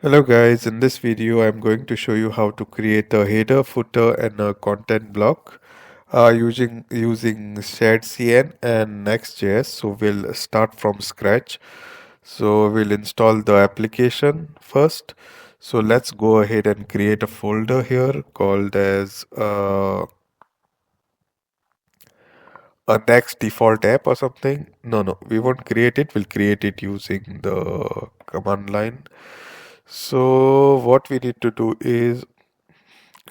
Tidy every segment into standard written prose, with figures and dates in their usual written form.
Hello guys, in this video I'm going to show you how to create a header, footer and a content block using shadcn and Next.js. So we'll start from scratch. So we'll install the application first. So let's go ahead and create a folder here called as a Next default app or something. No, we won't create it. We'll create it using the command line. So what we need to do is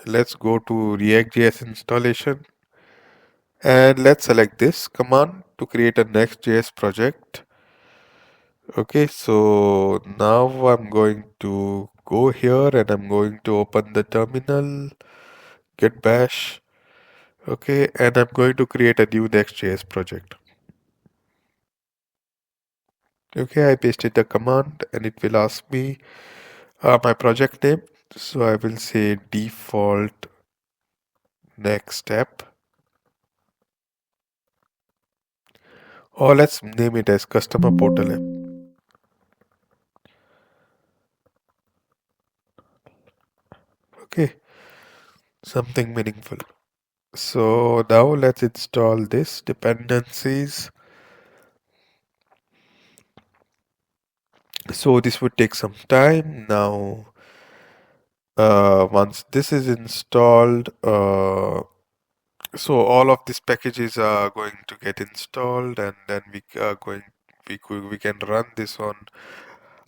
let's go to React.js installation and let's select this command to create a Next.js project. Okay, so now I'm going to go here and I'm going to open the terminal, get bash. Okay, and I'm going to create a new Next.js project. Okay, I pasted the command and it will ask me my project name. So I will say default next app, or let's name it as customer portal app. Okay, something meaningful. So now let's install this dependencies. So this would take some time. Now, once this is installed, so all of these packages are going to get installed, and then we can run this on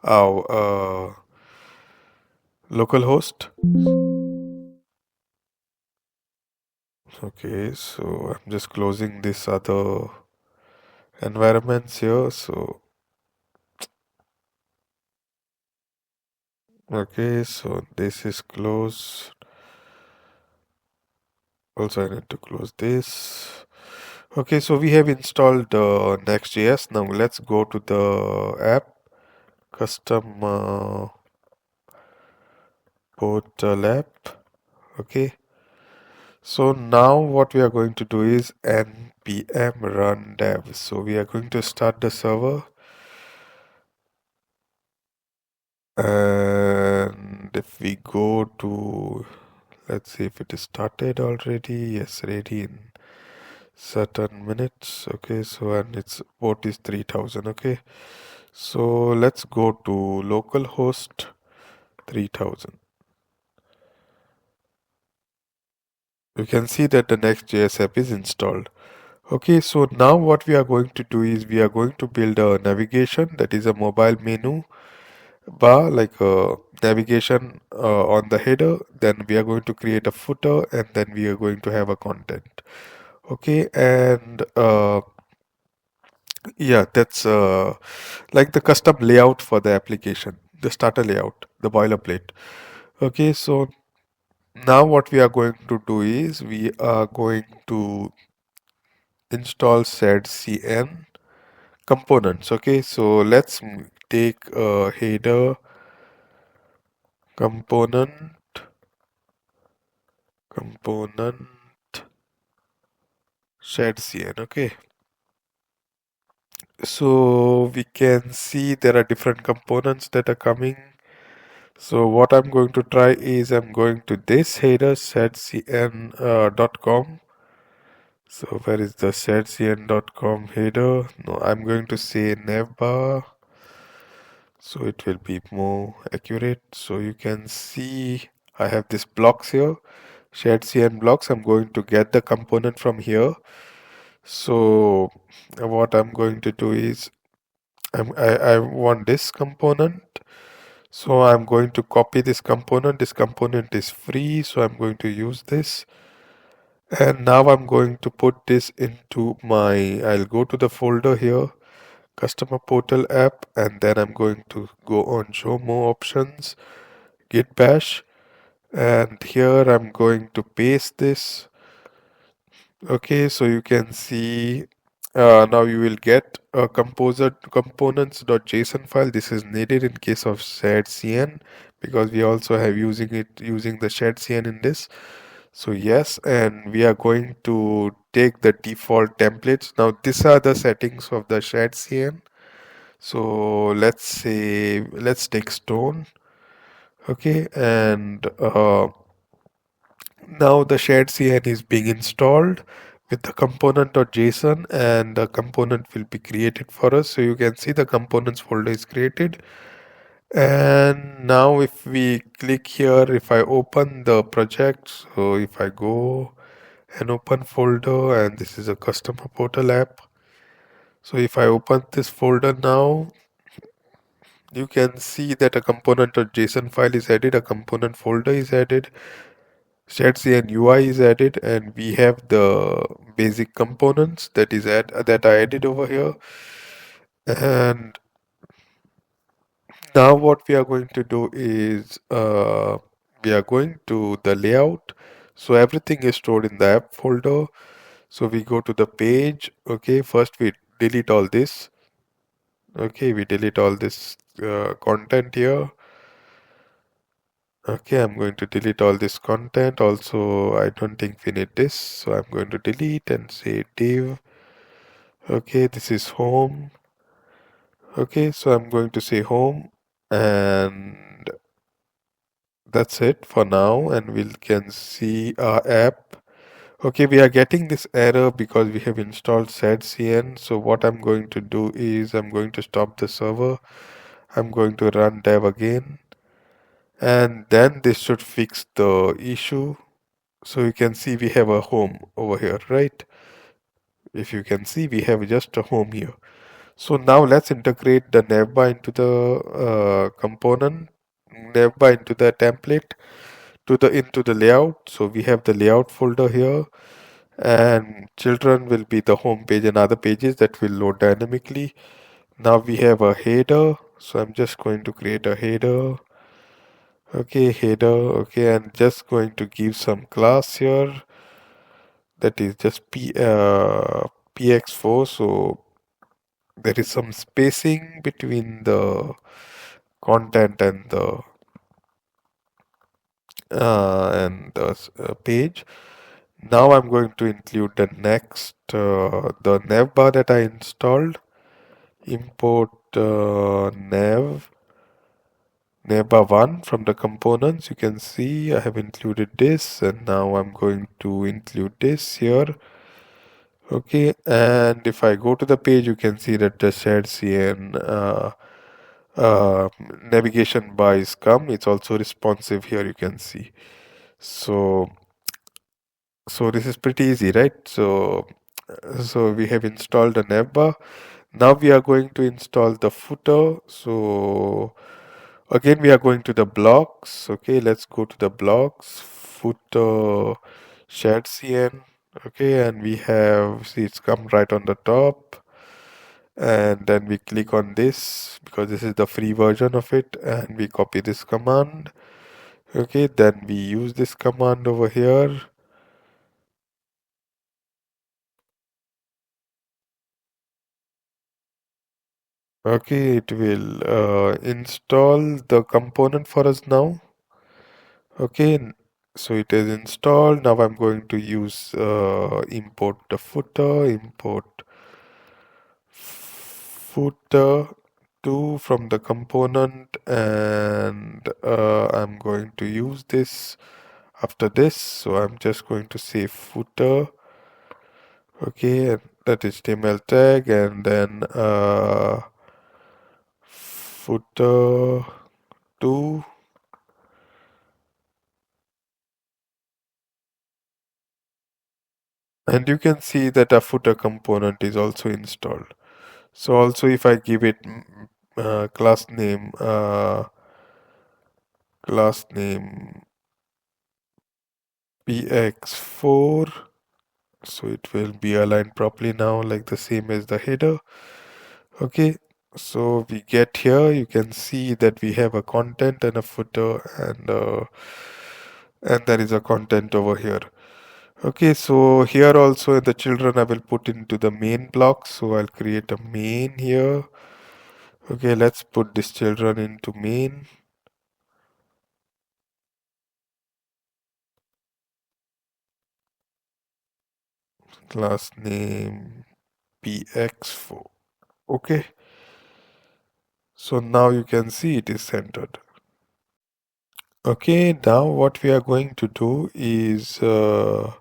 our localhost. Okay, so I'm just closing this other environments here. So okay, so this is closed. Also, I need to close this. Okay, so we have installed Next.js. Now let's go to the app, custom portal app. Okay, so now what we are going to do is npm run dev. So we are going to start the server, and if we go to, let's see if it is started already. Yes, ready in certain minutes. Okay, so and its port is 3000. Okay, so let's go to localhost 3000. You can see that the Next.js app is installed. Okay, so now what we are going to do is we are going to build a navigation, that is a mobile menu bar, like a navigation on the header. Then we are going to create a footer, and then we are going to have a content. Okay, and yeah, that's like the custom layout for the application, the starter layout, the boilerplate. Okay, so now what we are going to do is we are going to install shadcn components. Okay, so let's take a header component shadcn. Okay, so we can see there are different components that are coming. So what I'm going to try is I'm going to this header shadcn.com. So where is the shadcn.com header? No, I'm going to say navbar, so it will be more accurate. So you can see I have this blocks here, shadcn blocks. I'm going to get the component from here. So what I'm going to do is I want this component. So I'm going to copy this component. This component is free, so I'm going to use this. And now I'm going to put this into I'll go to the folder here, customer portal app, and then I'm going to go on show more options, git bash, and here I'm going to paste this. Okay, so you can see now you will get a composer components.json file. This is needed in case of shadcn because we also have using the shadcn in this. So yes, and we are going to take the default templates. Now these are the settings of the shadcn. So let's take stone. Okay, and now the shadcn is being installed with the component.json, and the component will be created for us. So you can see the components folder is created. And now if we click here, if I open the project, so if I go and open folder, and this is a customer portal app. So if I open this folder now, you can see that a component.json file is added, a component folder is added, shadcn UI is added, and we have the basic components that I added over here. And now what we are going to do is we are going to the layout. So everything is stored in the app folder. So we go to the page. Okay, first we delete all this. Okay, we delete all this content here. Okay, I'm going to delete all this content. Also, I don't think we need this. So I'm going to delete and say div. Okay, this is home. Okay, so I'm going to say home, and that's it for now. And we can see our app. Okay, we are getting this error because we have installed shadcn. So what I'm going to do is I'm going to stop the server. I'm going to run dev again, and then this should fix the issue. So you can see we have a home over here, right? If you can see, we have just a home here. So now let's integrate the navbar into the component, navbar into the template, into the layout. So we have the layout folder here, and children will be the home page and other pages that will load dynamically. Now we have a header. So I'm just going to create a header. Okay, header. Okay, and just going to give some class here. That is just px4. So there is some spacing between the content and the page. Now I'm going to include the next the navbar that I installed. Import navbar 1 from the components. You can see I have included this, and now I'm going to include this here. Okay, and if I go to the page, you can see that the shadcn uh, navigation bar is come. It's also responsive here, you can see. So this is pretty easy, right? So we have installed a navbar. Now we are going to install the footer. So again we are going to the blocks. Okay, let's go to the blocks, footer, shadcn. Okay, and we have, see, it's come right on the top, and then we click on this because this is the free version of it, and we copy this command. Okay, then we use this command over here. Okay, it will install the component for us now. Okay, so it is installed. Now I'm going to use import the footer, import footer 2 from the component, and I'm going to use this after this. So I'm just going to say footer. Okay, and that HTML tag, and then footer 2. And you can see that a footer component is also installed. So also if I give it class name px4, so it will be aligned properly now, like the same as the header. Okay, so we get here, you can see that we have a content and a footer, and there is a content over here. Okay, so here also in the children I will put into the main block. So I'll create a main here. Okay, let's put this children into main. Class name px4. Okay, so now you can see it is centered. Okay, now what we are going to do is, if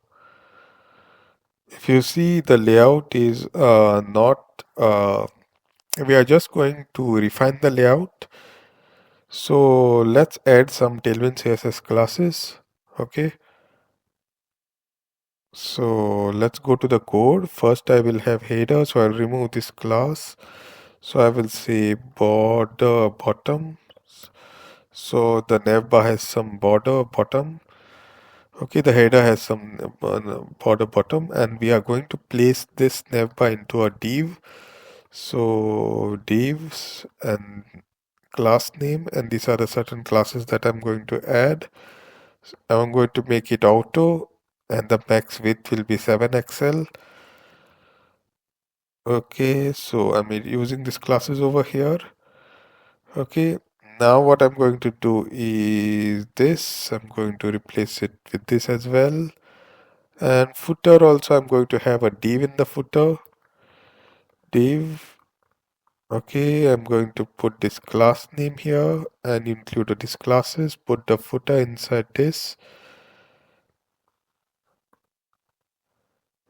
you see the layout is not, we are just going to refine the layout. So let's add some Tailwind CSS classes. Okay, so let's go to the code. First, I will have header, so I'll remove this class. So I will say border bottom. So the navbar has some border bottom. Okay, the header has some border bottom, and we are going to place this navbar into a div. So divs and class name, and these are the certain classes that I'm going to add. I'm going to make it auto, and the max width will be 7XL. Okay, so I'm using these classes over here. Okay, now what I'm going to do is this. I'm going to replace it with this as well. And footer also, I'm going to have a div in the footer. Div. Okay, I'm going to put this class name here and include this classes. Put the footer inside this.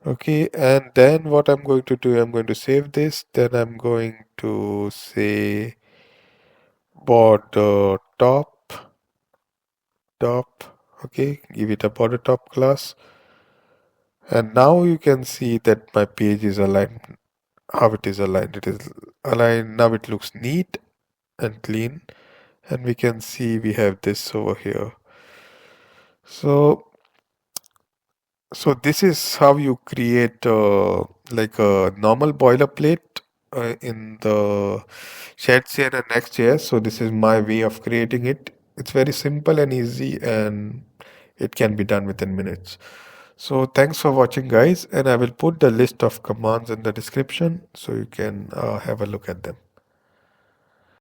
Okay, and then what I'm going to do, I'm going to save this. Then I'm going to say border top. Okay, give it a border top class. And now you can see that my page is aligned. How it is aligned? It is aligned. Now it looks neat and clean. And we can see we have this over here. So, so this is how you create like a normal boilerplate in the shadcn and Next.js. So this is my way of creating it. It's very simple and easy, and it can be done within minutes. So thanks for watching, guys, and I will put the list of commands in the description so you can have a look at them.